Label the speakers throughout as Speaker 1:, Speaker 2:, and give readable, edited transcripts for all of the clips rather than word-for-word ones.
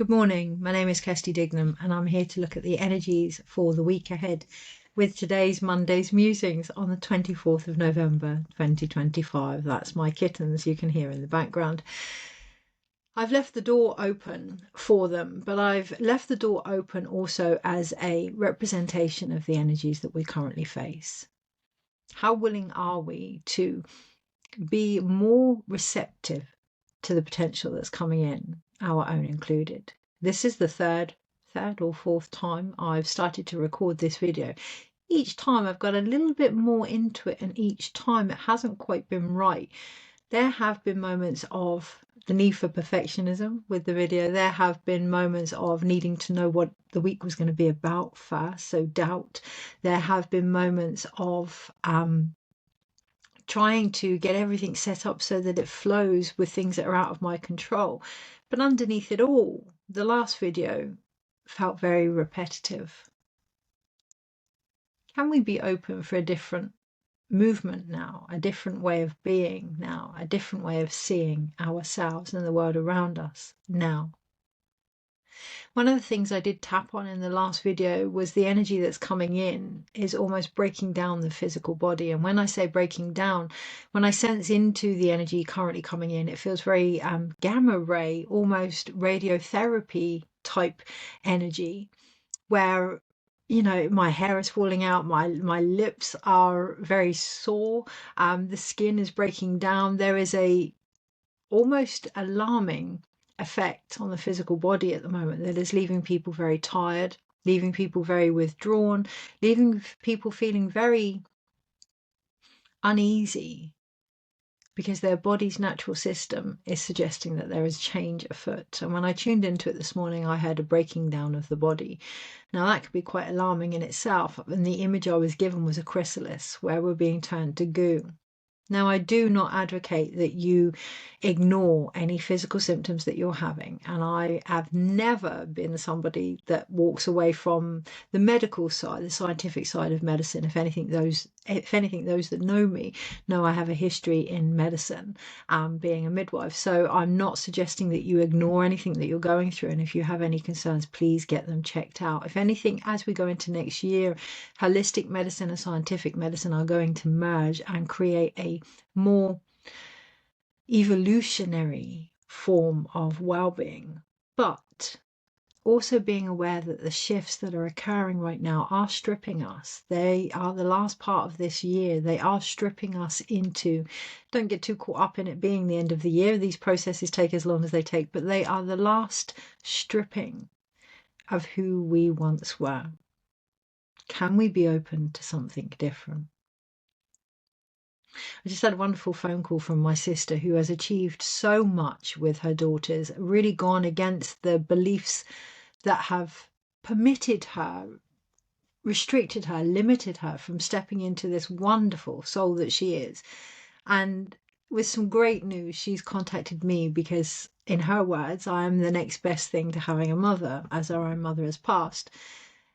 Speaker 1: Good morning, my name is Kirsty Dignam and I'm here to look at the energies for the week ahead with today's Monday's Musings on the 24th of November 2025. That's my kittens you can hear in the background. I've left the door open for them, but I've left the door open also as a representation of the energies that we currently face. How willing are we to be more receptive to the potential that's coming in, our own included? This is the third or fourth time I've started to record this video. Each time I've got a little bit more into it, and each time it hasn't quite been right. There have been moments of the need for perfectionism with the video. There have been moments of needing to know what the week was going to be about first, so doubt. There have been moments of trying to get everything set up so that it flows with things that are out of my control. But underneath it all, the last video felt very repetitive. Can we be open for a different movement now, a different way of being now, a different way of seeing ourselves and the world around us now? One of the things I did tap on in the last video was the energy that's coming in is almost breaking down the physical body. And when I say breaking down, when I sense into the energy currently coming in, it feels very gamma ray, almost radiotherapy type energy, where my hair is falling out, my lips are very sore, the skin is breaking down. There is a almost alarming effect on the physical body at the moment that is leaving people very tired, leaving people very withdrawn, leaving people feeling very uneasy because their body's natural system is suggesting that there is change afoot. And when I tuned into it this morning, I heard a breaking down of the body. Now that could be quite alarming in itself, and the image I was given was a chrysalis where we're being turned to goo. Now, I do not advocate that you ignore any physical symptoms that you're having. And I have never been somebody that walks away from the medical side, the scientific side of medicine. If anything, those that know me know I have a history in medicine, being a midwife. So I'm not suggesting that you ignore anything that you're going through. And if you have any concerns, please get them checked out. If anything, as we go into next year, holistic medicine and scientific medicine are going to merge and create a more evolutionary form of well-being, but also being aware that the shifts that are occurring right now are stripping us. They are the last part of this year. They are stripping us into, don't get too caught up in it being the end of the year. These processes take as long as they take, but they are the last stripping of who we once were. Can we be open to something different? I just had a wonderful phone call from my sister who has achieved so much with her daughters, really gone against the beliefs that have permitted her, restricted her, limited her from stepping into this wonderful soul that she is. And with some great news, she's contacted me because, in her words, I am the next best thing to having a mother, as our own mother has passed.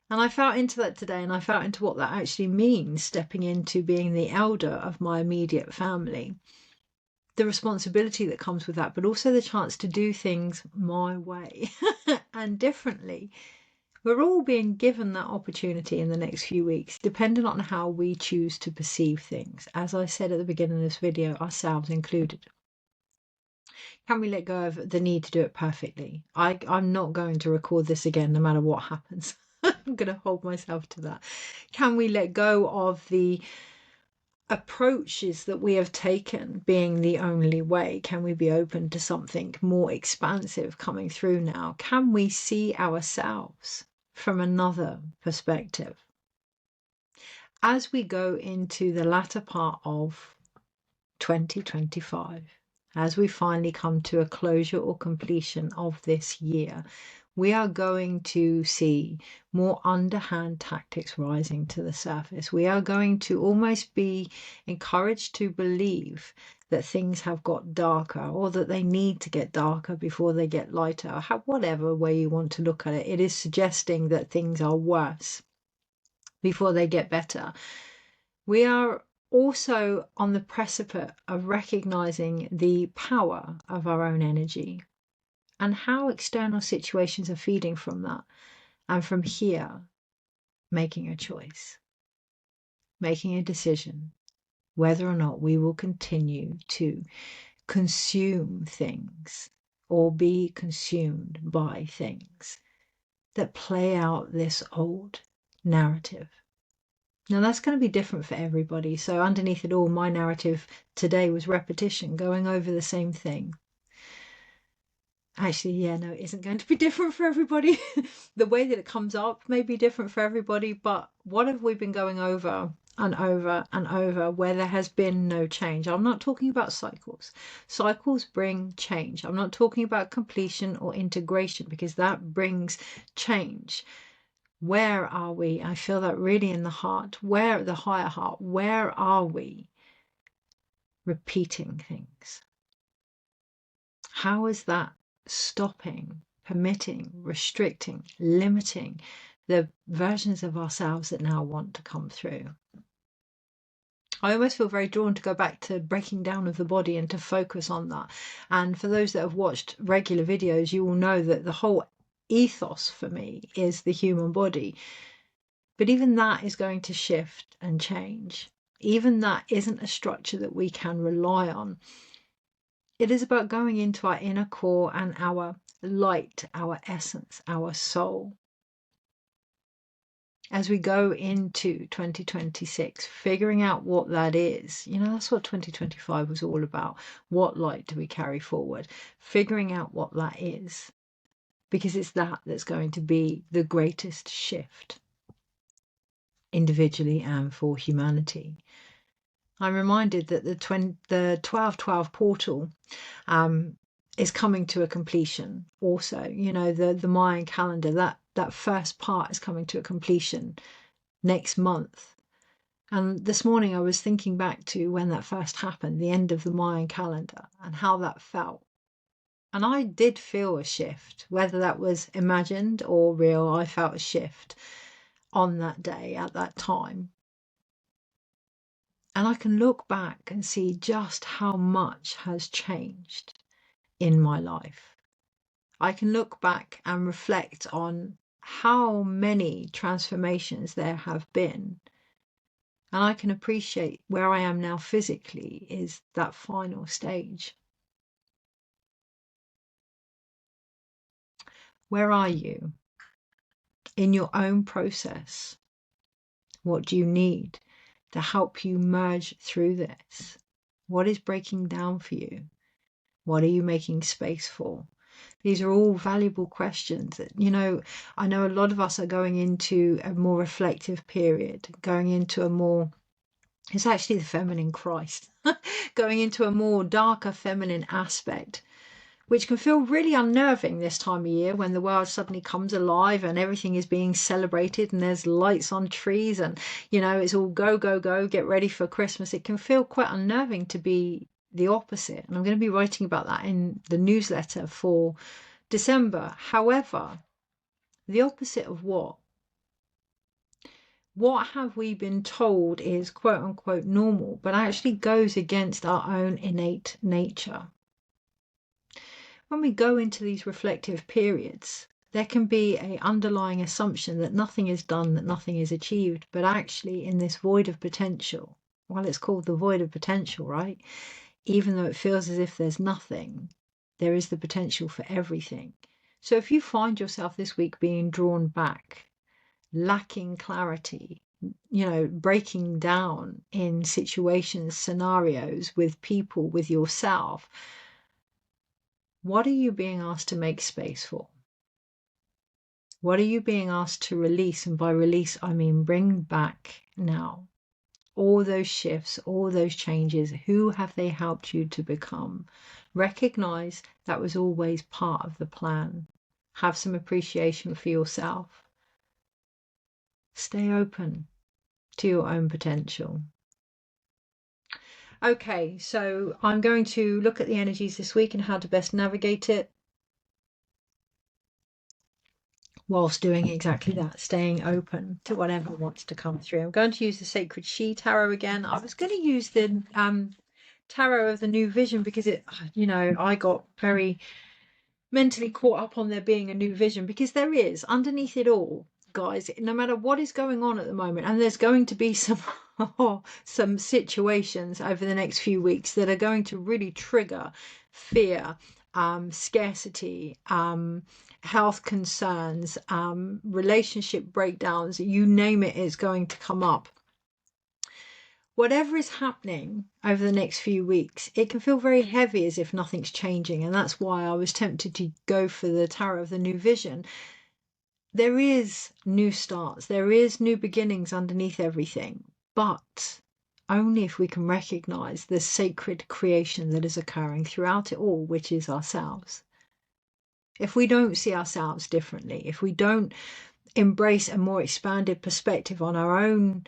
Speaker 1: And I felt into that today, and I felt into what that actually means, stepping into being the elder of my immediate family. The responsibility that comes with that, but also the chance to do things my way and differently. We're all being given that opportunity in the next few weeks, depending on how we choose to perceive things. As I said at the beginning of this video, ourselves included. Can we let go of the need to do it perfectly? I'm not going to record this again, no matter what happens. I'm going to hold myself to that. Can we let go of the approaches that we have taken being the only way? Can we be open to something more expansive coming through now? Can we see ourselves from another perspective? As we go into the latter part of 2025, as we finally come to a closure or completion of this year, we are going to see more underhand tactics rising to the surface. We are going to almost be encouraged to believe that things have got darker, or that they need to get darker before they get lighter. Whatever way you want to look at it, it is suggesting that things are worse before they get better. We are also on the precipice of recognizing the power of our own energy. and how external situations are feeding from that. And from here, making a choice, making a decision, whether or not we will continue to consume things or be consumed by things that play out this old narrative. Now, that's going to be different for everybody. So underneath it all, my narrative today was repetition, going over the same thing. Actually, yeah, no, it isn't going to be different for everybody. The way that it comes up may be different for everybody, but what have we been going over and over and over where there has been no change? I'm not talking about cycles. Cycles bring change. I'm not talking about completion or integration, because that brings change. Where are we? I feel that really in the heart. Where, the higher heart, where are we repeating things? How is that stopping, permitting, restricting, limiting the versions of ourselves that now want to come through? I almost feel very drawn to go back to breaking down of the body and to focus on that. And for those that have watched regular videos, you will know that the whole ethos for me is the human body. But even that is going to shift and change. Even that isn't a structure that we can rely on. It is about going into our inner core and our light, our essence, our soul. As we go into 2026, figuring out what that is. You know, that's what 2025 was all about. What light do we carry forward? Figuring out what that is. Because it's that that's going to be the greatest shift, individually and for humanity. I'm reminded that the 1212 portal is coming to a completion also. You know, the Mayan calendar, that first part is coming to a completion next month. And this morning I was thinking back to when that first happened, the end of the Mayan calendar, and how that felt. And I did feel a shift, whether that was imagined or real. I felt a shift on that day at that time. And I can look back and see just how much has changed in my life. I can look back and reflect on how many transformations there have been. And I can appreciate where I am now physically is that final stage. Where are you in your own process? What do you need to help you merge through this? What is breaking down for you? What are you making space for? These are all valuable questions that, you know, I know a lot of us are going into a more reflective period, going into a more, it's actually the feminine Christ, going into a more darker feminine aspect, which can feel really unnerving this time of year when the world suddenly comes alive and everything is being celebrated and there's lights on trees and, you know, it's all go, go, go, get ready for Christmas. It can feel quite unnerving to be the opposite. And I'm going to be writing about that in the newsletter for December. However, the opposite of what? What have we been told is quote unquote normal, but actually goes against our own innate nature? When we go into these reflective periods, there can be an underlying assumption that nothing is done, that nothing is achieved, but actually in this void of potential, well, it's called the void of potential, right? Even though it feels as if there's nothing, there is the potential for everything. So if you find yourself this week being drawn back, lacking clarity, you know, breaking down in situations, scenarios with people, with yourself, what are you being asked to make space for? What are you being asked to release? And by release, I mean bring back now. All those shifts, all those changes, who have they helped you to become? Recognize that was always part of the plan. Have some appreciation for yourself. Stay open to your own potential. Okay, so I'm going to look at the energies this week and how to best navigate it whilst doing exactly that, staying open to whatever wants to come through. I'm going to use the Sacred She Tarot again. I was going to use the Tarot of the New Vision because it, you know, I got very mentally caught up on there being a new vision, because there is underneath it all, guys, no matter what is going on at the moment, and there's going to be some some situations over the next few weeks that are going to really trigger fear, scarcity, health concerns, relationship breakdowns, you name it, is going to come up. Whatever is happening over the next few weeks, it can feel very heavy, as if nothing's changing. And that's why I was tempted to go for the Tarot of the New Vision. There is new starts, there is new beginnings underneath everything, but only if we can recognize the sacred creation that is occurring throughout it all, which is ourselves. If we don't see ourselves differently, if we don't embrace a more expanded perspective on our own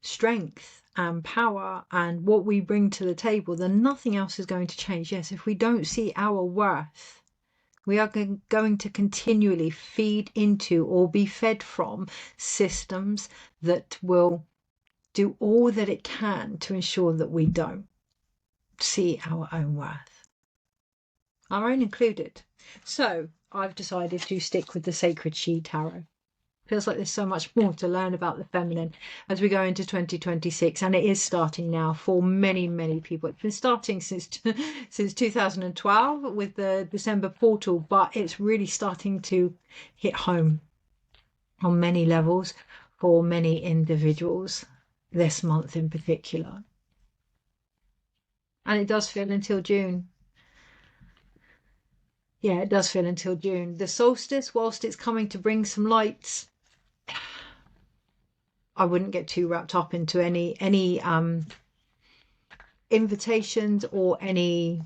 Speaker 1: strength and power and what we bring to the table, then nothing else is going to change. Yes, if we don't see our worth, we are going to continually feed into or be fed from systems that will do all that it can to ensure that we don't see our own worth, our own included. So I've decided to stick with the Sacred She Tarot. Feels like there's so much more to learn about the feminine as we go into 2026, and it is starting now for many people. It's been starting since 2012 with the December portal, but it's really starting to hit home on many levels for many individuals this month in particular. And it does feel until June. Yeah, it does feel until June. The solstice, whilst it's coming to bring some lights, I wouldn't get too wrapped up into any invitations or any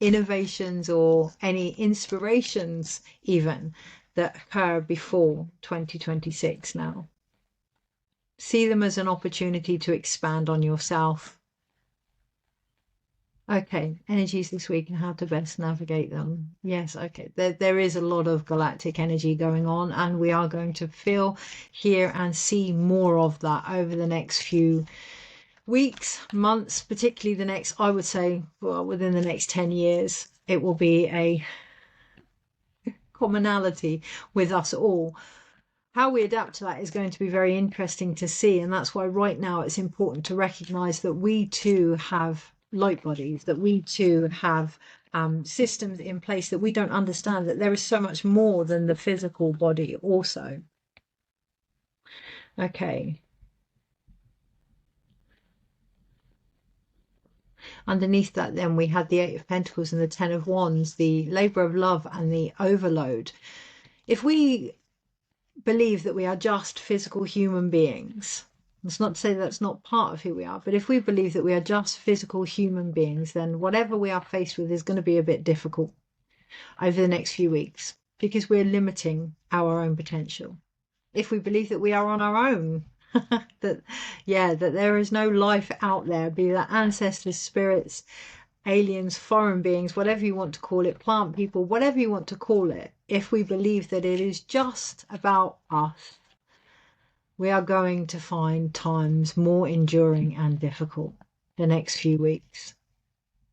Speaker 1: innovations or any inspirations even that occur before 2026 now. See them as an opportunity to expand on yourself. Okay, energies this week and how to best navigate them. Yes, okay. There is a lot of galactic energy going on, and we are going to feel, hear, and see more of that over the next few weeks, months, particularly the next, I would say, well, within the next 10 years, it will be a commonality with us all. How we adapt to that is going to be very interesting to see, and that's why right now it's important to recognize that we too have light bodies, that we too have systems in place that we don't understand, that there is so much more than the physical body also. Okay. Underneath that, then, we had the Eight of Pentacles and the Ten of Wands, the labor of love and the overload. If we believe that we are just physical human beings, it's not to say that's not part of who we are, but if we believe that we are just physical human beings, then whatever we are faced with is going to be a bit difficult over the next few weeks, because we're limiting our own potential. If we believe that we are on our own, that there is no life out there, be that ancestors, spirits, aliens, foreign beings, whatever you want to call it, plant people, whatever you want to call it, if we believe that it is just about us, we are going to find times more enduring and difficult the next few weeks,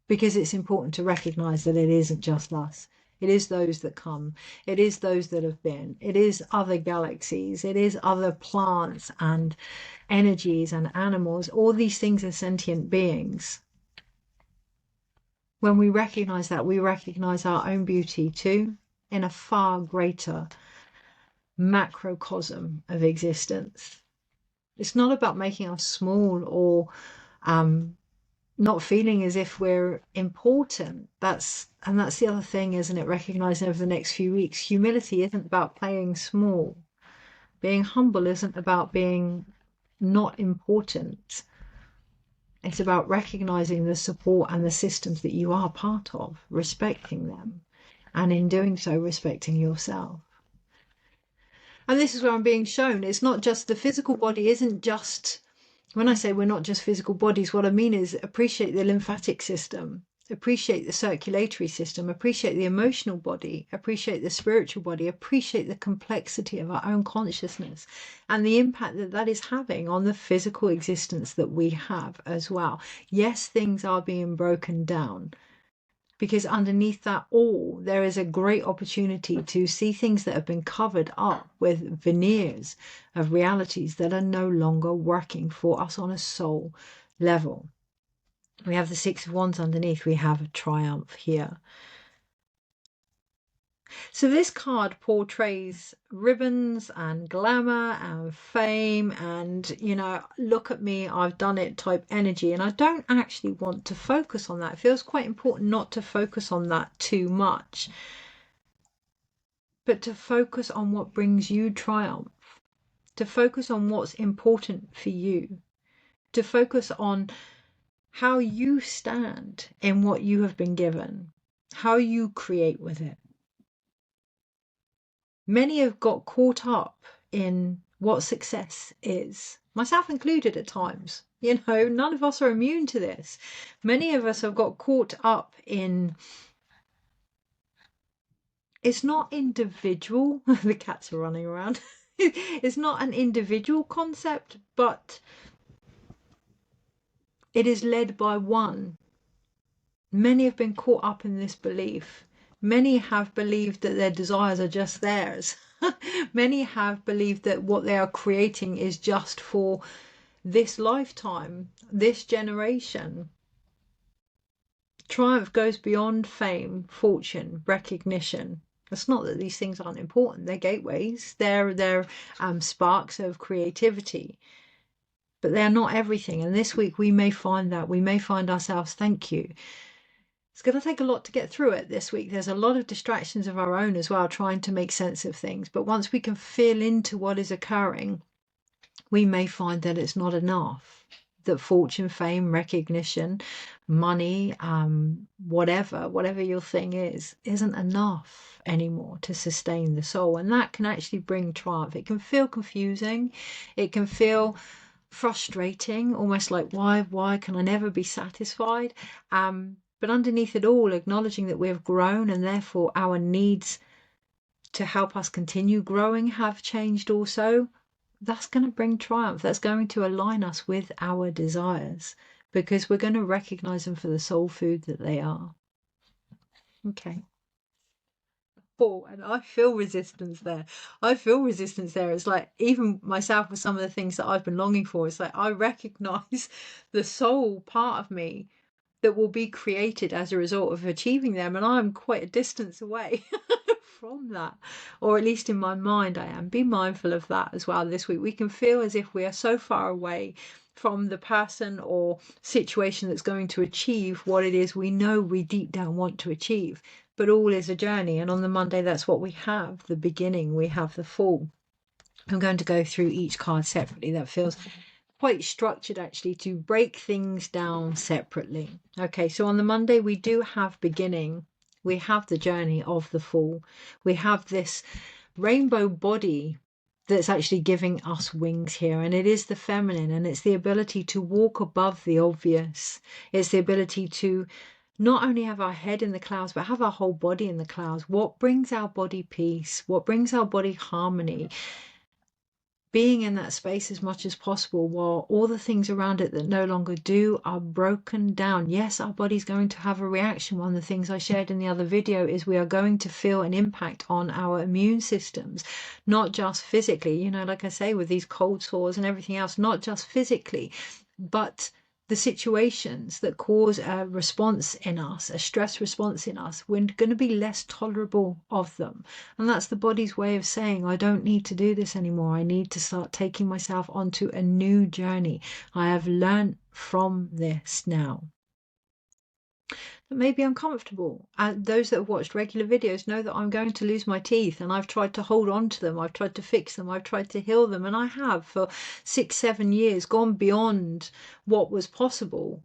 Speaker 1: because it's important to recognize that it isn't just us. It is those that come. It is those that have been. It is other galaxies. It is other plants and energies and animals. All these things are sentient beings. When we recognize that, we recognize our own beauty too, in a far greater macrocosm of existence. It's not about making us small or not feeling as if we're important. That's the other thing, isn't it? Recognizing over the next few weeks, humility isn't about playing small. Being humble isn't about being not important. It's about recognizing the support and the systems that you are part of, respecting them, and in doing so, respecting yourself. And this is where I'm being shown. It's not just the physical body, isn't just, when I say we're not just physical bodies, what I mean is appreciate the lymphatic system, appreciate the circulatory system, appreciate the emotional body, appreciate the spiritual body, appreciate the complexity of our own consciousness and the impact that that is having on the physical existence that we have as well. Yes, things are being broken down, because underneath that all, there is a great opportunity to see things that have been covered up with veneers of realities that are no longer working for us on a soul level. We have the Six of Wands underneath. We have a triumph here. So this card portrays ribbons and glamour and fame and, you know, look at me, I've done it type energy. And I don't actually want to focus on that. It feels quite important not to focus on that too much, but to focus on what brings you triumph, to focus on what's important for you, to focus on how you stand in what you have been given, how you create with it. Many have got caught up in what success is, myself included at times. You know, none of us are immune to this. Many of us have got caught up in, it's not individual, the cats are running around. It's not an individual concept, but it is led by one. Many have been caught up in this belief. Many have believed that their desires are just theirs. Many have believed that what they are creating is just for this lifetime, this generation. Triumph goes beyond fame, fortune, recognition. It's not that these things aren't important. They're gateways. They're sparks of creativity. But they're not everything. And this week we may find that. We may find ourselves, thank you. It's going to take a lot to get through it this week. There's a lot of distractions of our own as well, trying to make sense of things. But once we can feel into what is occurring, we may find that it's not enough. That fortune, fame, recognition, money, whatever your thing is, isn't enough anymore to sustain the soul. And that can actually bring triumph. It can feel confusing. It can feel frustrating, almost like, why can I never be satisfied? But underneath it all, acknowledging that we have grown and therefore our needs to help us continue growing have changed also, that's going to bring triumph. That's going to align us with our desires because we're going to recognize them for the soul food that they are. Okay. Oh, and I feel resistance there. It's like, even myself with some of the things that I've been longing for, it's like I recognize the soul part of me that will be created as a result of achieving them, and I'm quite a distance away from that, or at least in my mind I am. Be mindful of that as well this week. We can feel as if we are so far away from the person or situation that's going to achieve what it is we know we deep down want to achieve, but all is a journey. And on the Monday, that's what we have, the beginning, we have the fall. I'm going to go through each card separately. That feels quite structured actually, to break things down separately. Okay, so on the Monday we do have beginning, we have the journey of the fall, we have this rainbow body that's actually giving us wings here, and it is the feminine, and it's the ability to walk above the obvious. It's the ability to not only have our head in the clouds, but have our whole body in the clouds. What brings our body peace? What brings our body harmony? Being in that space as much as possible while all the things around it that no longer do are broken down. Yes, our body's going to have a reaction. One of the things I shared in the other video is we are going to feel an impact on our immune systems, not just physically, you know, like I say, with these cold sores and everything else, not just physically, but the situations that cause a response in us, a stress response in us, we're going to be less tolerable of them. And that's the body's way of saying, I don't need to do this anymore. I need to start taking myself onto a new journey. I have learned from this now. That may be uncomfortable. Those that have watched regular videos know that I'm going to lose my teeth, and I've tried to hold on to them. I've tried to fix them. I've tried to heal them. And I have for 6-7 years gone beyond what was possible.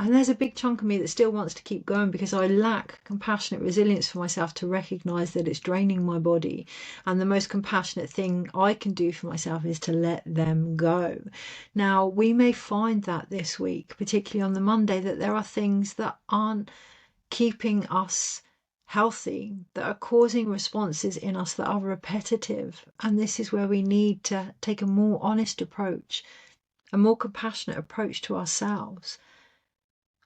Speaker 1: And there's a big chunk of me that still wants to keep going because I lack compassionate resilience for myself to recognize that it's draining my body. And the most compassionate thing I can do for myself is to let them go. Now, we may find that this week, particularly on the Monday, that there are things that aren't keeping us healthy, that are causing responses in us that are repetitive. And this is where we need to take a more honest approach, a more compassionate approach to ourselves.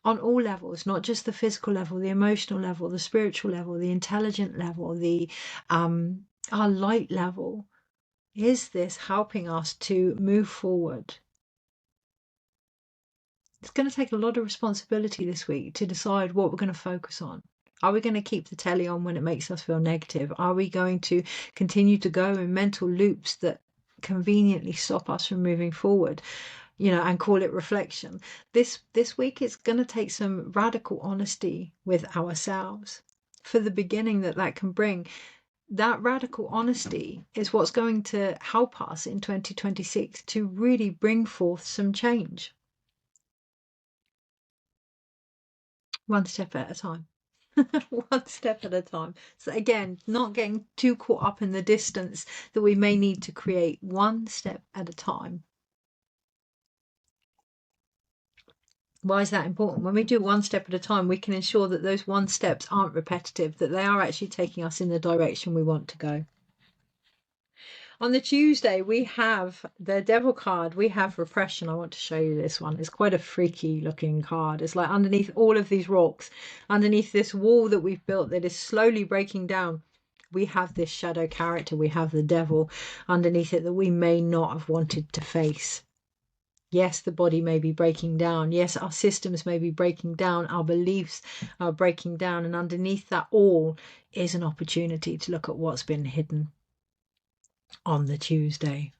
Speaker 1: on all levels, not just the physical level, the emotional level, the spiritual level, the intelligent level, the our light level. Is this helping us to move forward? It's going to take a lot of responsibility this week to decide what we're going to focus on. Are we going to keep the telly on when it makes us feel negative? Are we going to continue to go in mental loops that conveniently stop us from moving forward, and call it reflection? This week it's going to take some radical honesty with ourselves for the beginning that can bring. That radical honesty is what's going to help us in 2026 to really bring forth some change. One step at a time. One step at a time. So again, not getting too caught up in the distance that we may need to create, one step at a time. Why is that important? When we do one step at a time, we can ensure that those one steps aren't repetitive, that they are actually taking us in the direction we want to go. On the Tuesday, we have the Devil card. We have Repression. I want to show you this one. It's quite a freaky looking card. It's like underneath all of these rocks, underneath this wall that we've built that is slowly breaking down, we have this shadow character. We have the devil underneath it that we may not have wanted to face. Yes, the body may be breaking down. Yes, our systems may be breaking down. Our beliefs are breaking down. And underneath that all is an opportunity to look at what's been hidden. On the Tuesday,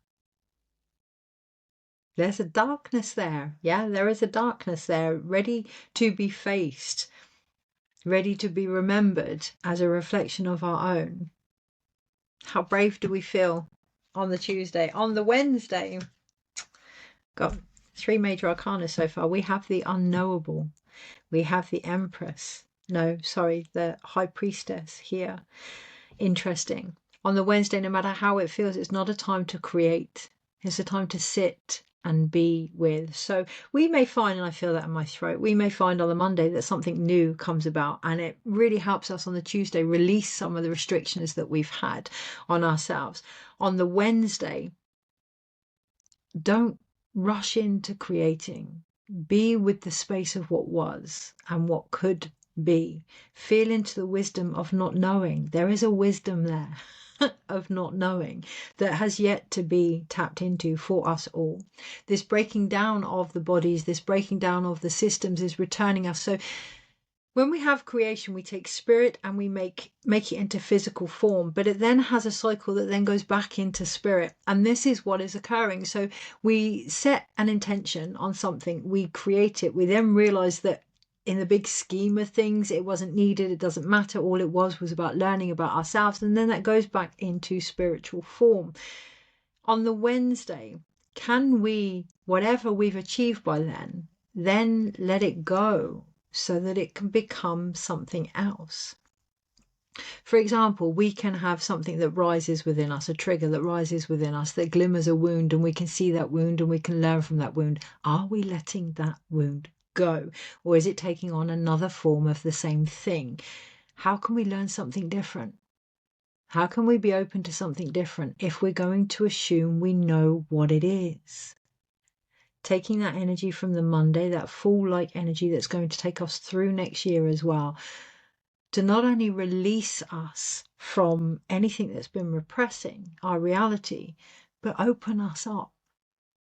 Speaker 1: there's a darkness there. Yeah, there is a darkness there, ready to be faced, ready to be remembered as a reflection of our own. How brave do we feel on the Tuesday? On the Wednesday, got 3 major arcana so far. We have the unknowable, we have the Empress, the High Priestess here. Interesting. On the Wednesday, no matter how it feels, it's not a time to create. It's a time to sit and be with. So we may find, and I feel that in my throat, we may find on the Monday that something new comes about, and it really helps us on the Tuesday release some of the restrictions that we've had on ourselves. On the Wednesday, don't rush into creating. Be with the space of what was and what could be. Feel into the wisdom of not knowing. There is a wisdom there of not knowing that has yet to be tapped into for us all. This breaking down of the bodies, this breaking down of the systems is returning us. So when we have creation, we take spirit and we make it into physical form, but it then has a cycle that then goes back into spirit. And this is what is occurring. So we set an intention on something, we create it, we then realize that in the big scheme of things, it wasn't needed. It doesn't matter. All it was about learning about ourselves. And then that goes back into spiritual form. On the Wednesday, can we, whatever we've achieved by then let it go so that it can become something else? For example, we can have something that rises within us, a trigger that rises within us, that glimmers a wound, and we can see that wound and we can learn from that wound. Are we letting that wound go, or is it taking on another form of the same thing? How can we learn something different? How can we be open to something different if we're going to assume we know what it is? Taking that energy from the Monday, that fall-like energy that's going to take us through next year as well, to not only release us from anything that's been repressing our reality, but open us up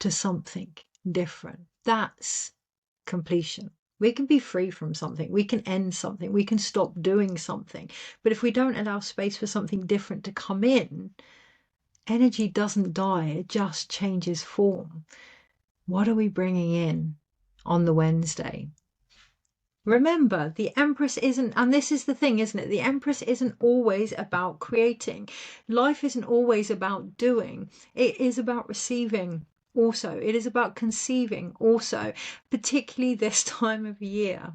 Speaker 1: to something different. That's completion. We can be free from something, we can end something, we can stop doing something, but if we don't allow space for something different to come in, energy doesn't die, it just changes form. What are we bringing in on the Wednesday? Remember, the Empress isn't, and this is the thing, isn't it? The Empress isn't always about creating. Life isn't always about doing. It is about receiving. Also, it is about conceiving also, particularly this time of year.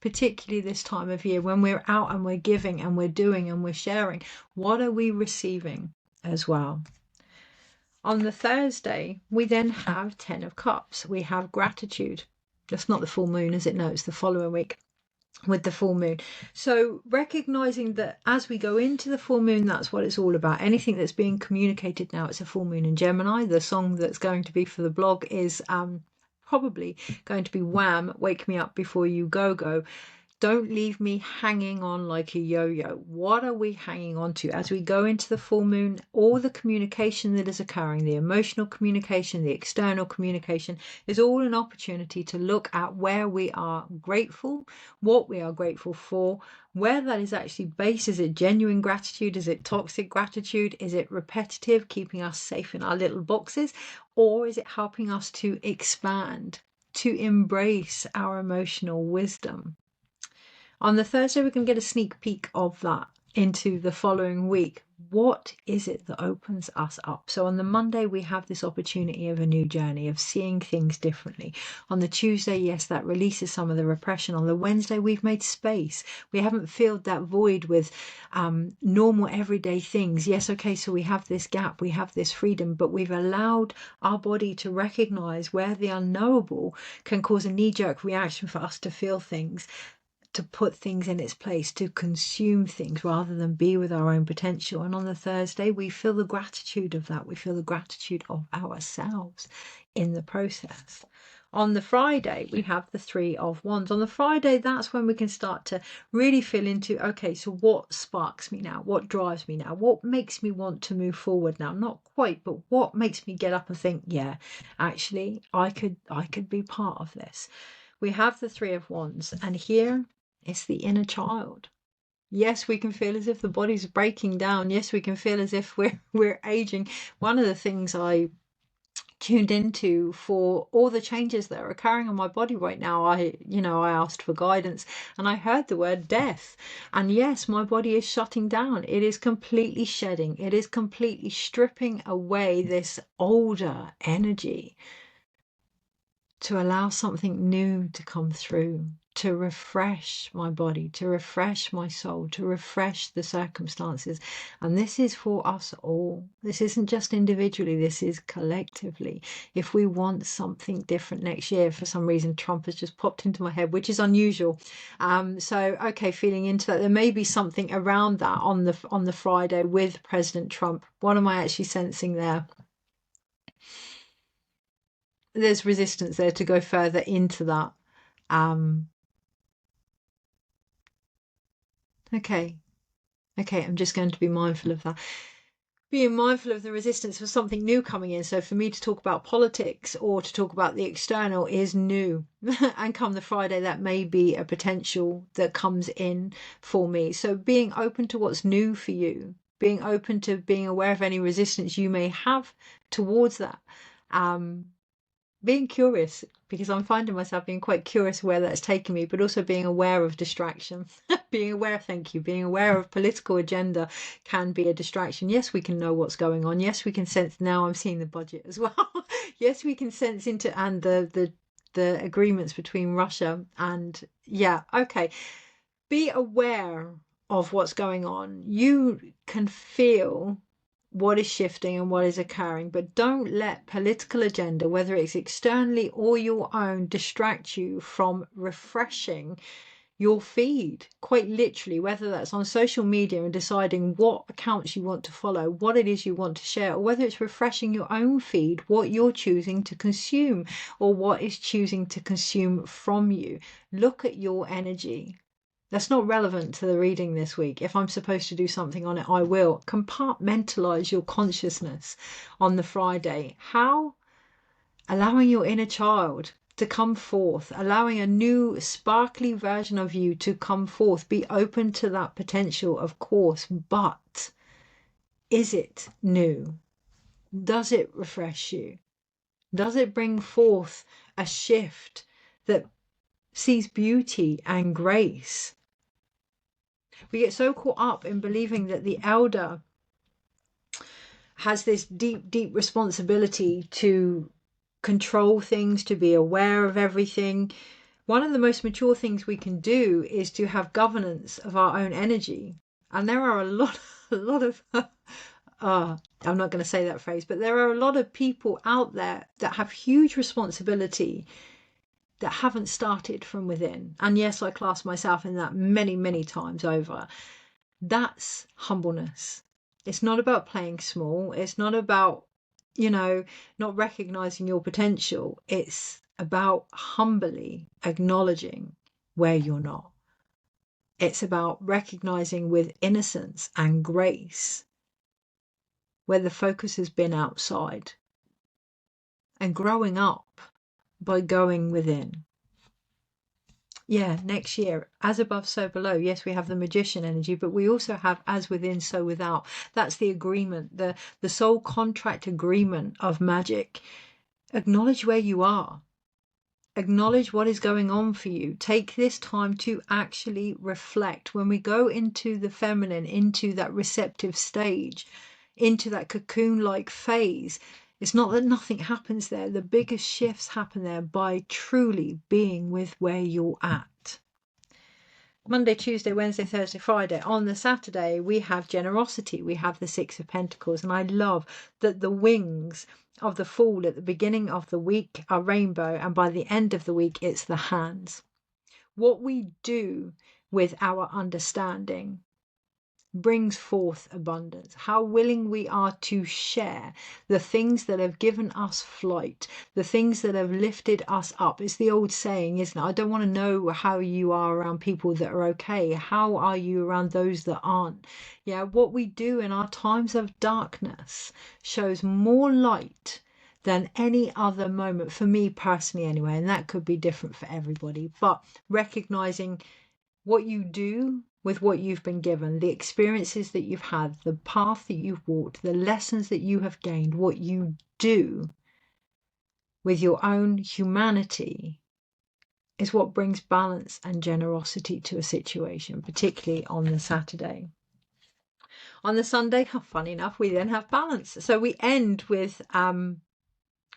Speaker 1: Particularly this time of year when we're out and we're giving and we're doing and we're sharing. What are we receiving as well? On the Thursday, we then have 10 of Cups. We have gratitude. That's not the full moon, is it? No, it's the following week with the full moon. So recognizing that as we go into the full moon, that's what it's all about. Anything that's being communicated now, it's a full moon in Gemini. The song that's going to be for the blog is probably going to be wham, wake me up before you go. Don't leave me hanging on like a yo-yo. What are we hanging on to as we go into the full moon? All the communication that is occurring, the emotional communication, the external communication, is all an opportunity to look at where we are grateful, what we are grateful for, where that is actually based. Is it genuine gratitude? Is it toxic gratitude? Is it repetitive, keeping us safe in our little boxes? Or is it helping us to expand, to embrace our emotional wisdom? On the Thursday, we can get a sneak peek of that into the following week. What is it that opens us up? So on the Monday, we have this opportunity of a new journey, of seeing things differently. On the Tuesday, yes, that releases some of the repression. On the Wednesday, we've made space. We haven't filled that void with normal everyday things. Yes, okay, so we have this gap, we have this freedom, but we've allowed our body to recognize where the unknowable can cause a knee-jerk reaction for us to feel things, to put things in its place, to consume things rather than be with our own potential. And on the Thursday, we feel the gratitude of that. We feel the gratitude of ourselves in the process. On the Friday, we have the Three of Wands. On the Friday, that's when we can start to really feel into, okay, so what sparks me now? What drives me now? What makes me want to move forward now? Not quite, but what makes me get up and think, yeah, actually, I could be part of this. We have the Three of Wands, and here it's the inner child. Yes, we can feel as if the body's breaking down. Yes, we can feel as if we're aging. One of the things I tuned into for all the changes that are occurring in my body right now, I asked for guidance and I heard the word death. And yes, my body is shutting down. It is completely shedding. It is completely stripping away this older energy to allow something new to come through, to refresh my body, to refresh my soul, to refresh the circumstances. And this is for us all. This isn't just individually, this is collectively. If we want something different next year, for some reason Trump has just popped into my head, which is unusual. Okay, feeling into that, there may be something around that on the Friday with President Trump. What am I actually sensing there? There's resistance there to go further into that. Okay, I'm just going to be mindful of that. Being mindful of the resistance for something new coming in. So for me to talk about politics or to talk about the external is new. And come the Friday, that may be a potential that comes in for me. So being open to what's new for you, being open to being aware of any resistance you may have towards that. Being curious, because I'm finding myself being quite curious where that's taking me, but also being aware of distraction. Being aware of political agenda can be a distraction. Yes, we can know what's going on. Yes, we can sense. Now I'm seeing the budget as well. Yes, we can sense into, and the agreements between Russia and, yeah, okay. Be aware of what's going on. You can feel what is shifting and what is occurring, but don't let political agenda, whether it's externally or your own, distract you from refreshing your feed, quite literally, whether that's on social media and deciding what accounts you want to follow, what it is you want to share, or whether it's refreshing your own feed, what you're choosing to consume or what is choosing to consume from you. Look at your energy. That's not relevant to the reading this week. If I'm supposed to do something on it, I will. Compartmentalize your consciousness on the Friday. How? Allowing your inner child to come forth, allowing a new sparkly version of you to come forth. Be open to that potential, of course, but is it new? Does it refresh you? Does it bring forth a shift that sees beauty and grace? We get so caught up in believing that the elder has this deep, deep responsibility to control things, to be aware of everything. One of the most mature things we can do is to have governance of our own energy. And there are a lot of, I'm not going to say that phrase, but there are a lot of people out there that have huge responsibility that haven't started from within. And yes, I class myself in that many, many times over. That's humbleness. It's not about playing small. It's not about, not recognizing your potential. It's about humbly acknowledging where you're not. It's about recognizing with innocence and grace where the focus has been outside, and growing up by going within. Yeah, next year, as above, so below. Yes, we have the magician energy, but we also have as within, so without. That's the agreement, the soul contract agreement of magic. Acknowledge where you are. Acknowledge what is going on for you. Take this time to actually reflect. When we go into the feminine, into that receptive stage, into that cocoon-like phase, it's not that nothing happens there. The biggest shifts happen there by truly being with where you're at. Monday, Tuesday, Wednesday, Thursday, Friday. On the Saturday, we have generosity. We have the Six of Pentacles. And I love that the wings of the Fool at the beginning of the week are rainbow. And by the end of the week, it's the hands. What we do with our understanding brings forth abundance. How willing we are to share the things that have given us flight, the things that have lifted us up. It's the old saying, isn't it? I don't want to know how you are around people that are okay. How are you around those that aren't? Yeah, what we do in our times of darkness shows more light than any other moment, for me personally anyway, and that could be different for everybody. But recognizing what you do with what you've been given, the experiences that you've had, the path that you've walked, the lessons that you have gained, what you do with your own humanity is what brings balance and generosity to a situation, particularly on the Saturday. On the Sunday, funny enough, we then have balance. So we end with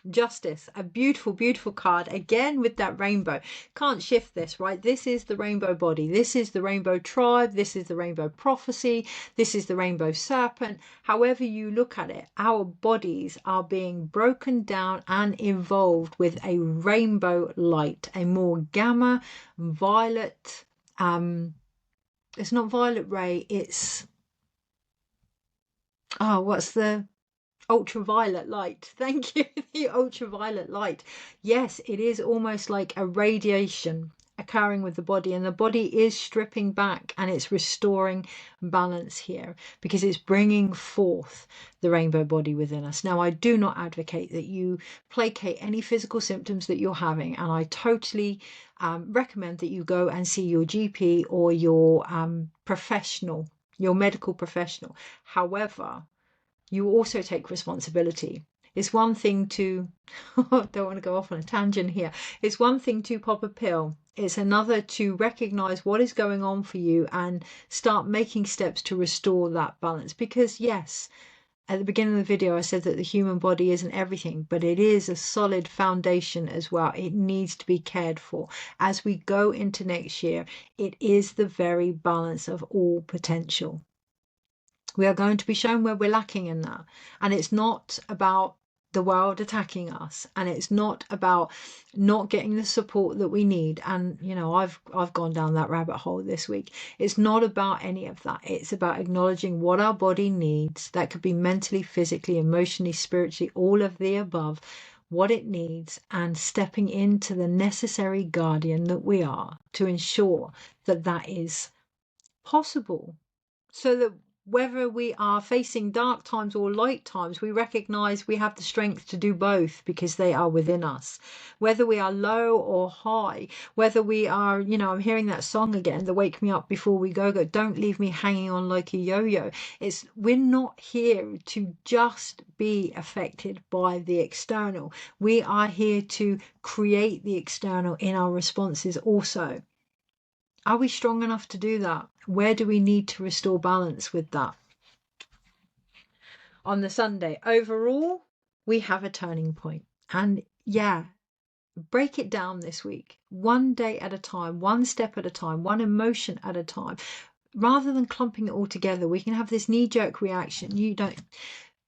Speaker 1: Justice, a beautiful, beautiful card, again with that rainbow. Can't shift this, right? This is the rainbow body. This is the rainbow tribe. This is the rainbow prophecy. This is the rainbow serpent. However you look at it, our bodies are being broken down and evolved with a rainbow light, a more gamma, violet, it's not violet ray, it's, what's the ultraviolet light. Thank you. The ultraviolet light. Yes, it is almost like a radiation occurring with the body, and the body is stripping back and it's restoring balance here because it's bringing forth the rainbow body within us. Now, I do not advocate that you placate any physical symptoms that you're having, and I totally recommend that you go and see your GP or your professional, your medical professional. However, you also take responsibility. It's one thing to, don't want to go off on a tangent here. It's one thing to pop a pill. It's another to recognize what is going on for you and start making steps to restore that balance. Because yes, at the beginning of the video, I said that the human body isn't everything, but it is a solid foundation as well. It needs to be cared for. As we go into next year, it is the very balance of all potential. We are going to be shown where we're lacking in that. And it's not about the world attacking us, and it's not about not getting the support that we need. And you know, I've gone down that rabbit hole this week. It's not about any of that. It's about acknowledging what our body needs. That could be mentally, physically, emotionally, spiritually, all of the above, what it needs, and stepping into the necessary guardian that we are to ensure that that is possible, so that whether we are facing dark times or light times, we recognize we have the strength to do both because they are within us. Whether we are low or high, whether we are, you know, I'm hearing that song again, the Wake Me Up Before We Go, don't leave me hanging on like a yo-yo. We're not here to just be affected by the external. We are here to create the external in our responses also. Are we strong enough to do that? Where do we need to restore balance with that? On the Sunday, overall, we have a turning point. And yeah, break it down this week. One day at a time, one step at a time, one emotion at a time. Rather than clumping it all together, we can have this knee-jerk reaction.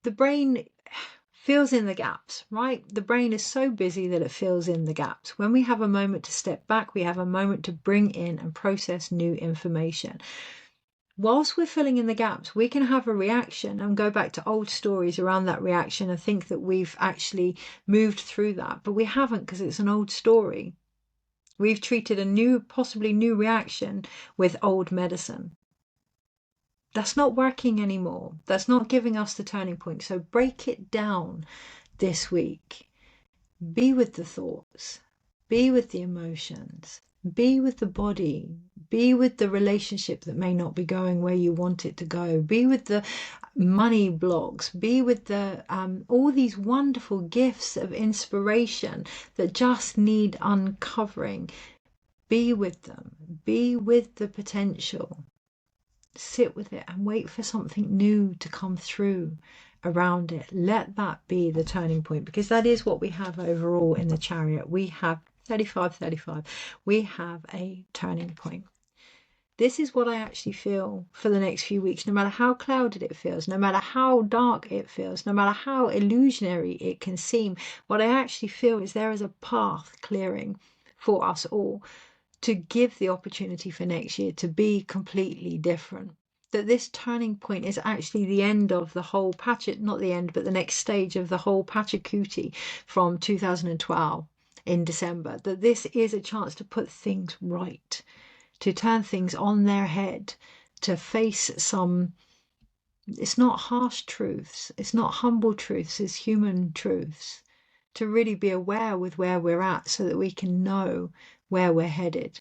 Speaker 1: The brain fills in the gaps, right? The brain is so busy that it fills in the gaps. When we have a moment to step back, we have a moment to bring in and process new information. whilst we're filling in the gaps, we can have a reaction and go back to old stories around that reaction and think that we've actually moved through that, but we haven't, because it's an old story. We've treated a new, possibly new reaction with old medicine. That's not working anymore. That's not giving us the turning point. So break it down this week. Be with the thoughts, be with the emotions, be with the body, be with the relationship that may not be going where you want it to go, be with the money blocks, be with the all these wonderful gifts of inspiration that just need uncovering. Be with them, be with the potential, sit with it and wait for something new to come through around it. Let that be the turning point, because that is what we have overall in the Chariot. We have 35. We have a turning point. This is what I actually feel for the next few weeks, no matter how clouded it feels, no matter how dark it feels, no matter how illusionary it can seem. What I actually feel is there is a path clearing for us all to give the opportunity for next year to be completely different. That this turning point is actually the end of the whole not the end, but the next stage of the whole Pachacuti from 2012 in December. That this is a chance to put things right, to turn things on their head, to face some, it's not harsh truths, it's not humble truths, it's human truths. To really be aware with where we're at so that we can know where we're headed.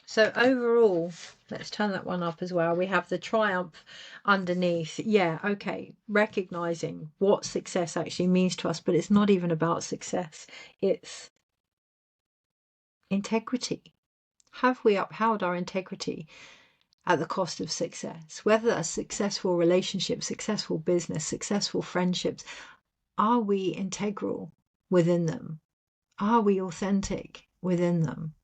Speaker 1: So overall, let's turn that one up as well. We have the triumph underneath. Yeah, okay, recognizing what success actually means to us, but it's not even about success. It's integrity. Have we upheld our integrity at the cost of success? Whether that's successful relationships, successful business, successful friendships, are we integral within them? Are we authentic within them?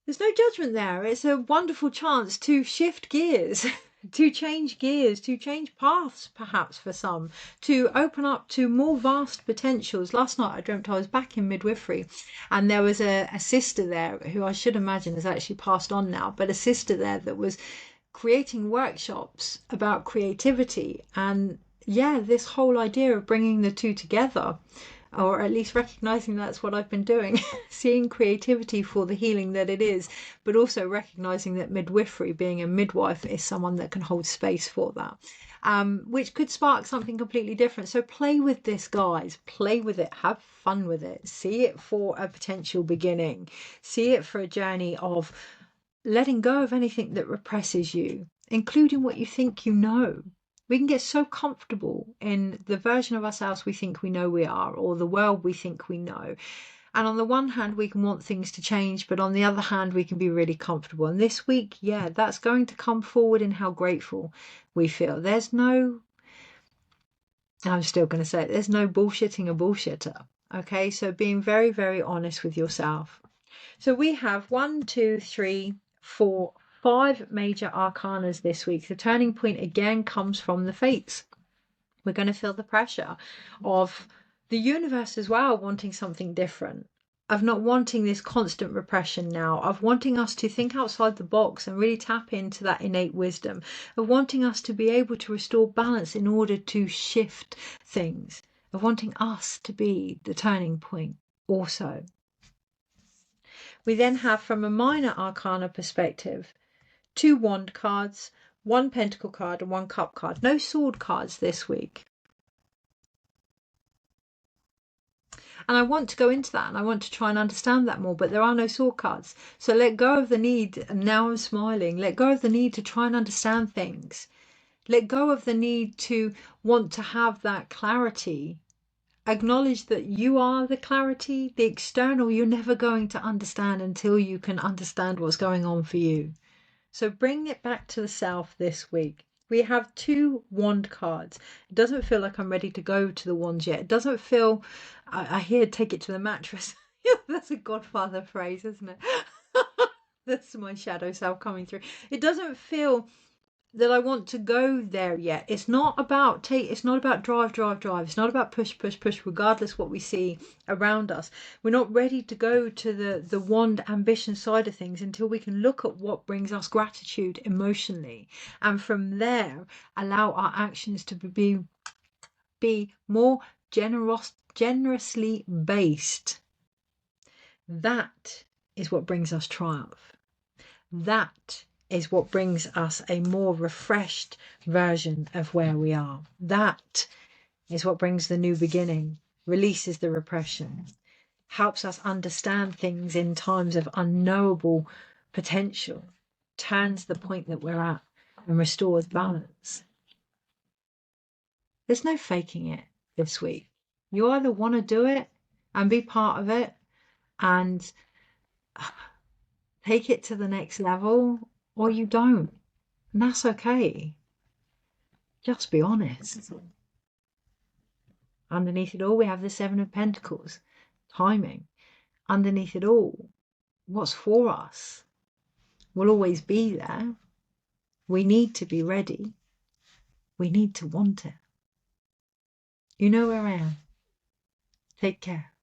Speaker 1: There's no judgment there. It's a wonderful chance to shift gears, to change paths, perhaps for some, to open up to more vast potentials. Last night I dreamt I was back in midwifery, and there was a sister there who I should imagine has actually passed on now, but a sister there that was creating workshops about creativity. And yeah, this whole idea of bringing the two together, or at least recognizing that's what I've been doing, seeing creativity for the healing that it is, but also recognizing that midwifery, being a midwife, is someone that can hold space for that, which could spark something completely different. So play with this, guys. Play with it. Have fun with it. See it for a potential beginning. See it for a journey of letting go of anything that represses you, including what you think you know. We can get so comfortable in the version of ourselves we think we know we are, or the world we think we know. And on the one hand, we can want things to change, but on the other hand, we can be really comfortable. And this week, yeah, that's going to come forward in how grateful we feel. I'm still going to say it, there's no bullshitting a bullshitter. Okay, so being very, very honest with yourself. So we have 1, 2, 3, 4, 5 major arcanas this week. The turning point again comes from the fates. We're going to feel the pressure of the universe as well, wanting something different, of not wanting this constant repression now, of wanting us to think outside the box and really tap into that innate wisdom, of wanting us to be able to restore balance in order to shift things, of wanting us to be the turning point also. We then have, from a minor arcana perspective, 2 wand cards, 1 pentacle card and 1 cup card. No sword cards this week. And I want to go into that and I want to try and understand that more, but there are no sword cards. So let go of the need, and now I'm smiling, let go of the need to try and understand things. Let go of the need to want to have that clarity. Acknowledge that you are the clarity. The external you're never going to understand until you can understand what's going on for you. So bring it back to the self this week. We have 2 wand cards. It doesn't feel like I'm ready to go to the wands yet. It doesn't feel, I hear take it to the mattress. That's a Godfather phrase, isn't it? That's my shadow self coming through. It doesn't feel that I want to go there yet. It's not about drive. It's not about push, regardless what we see around us. We're not ready to go to the wand ambition side of things until we can look at what brings us gratitude emotionally, and from there allow our actions to be more generously based. That is what brings us triumph. That is what brings us a more refreshed version of where we are. That is what brings the new beginning, releases the repression, helps us understand things in times of unknowable potential, turns the point that we're at, and restores balance. There's no faking it this week. You either want to do it and be part of it and take it to the next level, or you don't. And that's okay. Just be honest. Underneath it all, we have the Seven of Pentacles, timing. Underneath it all, what's for us will always be there. We need to be ready. We need to want it. You know where I am. Take care.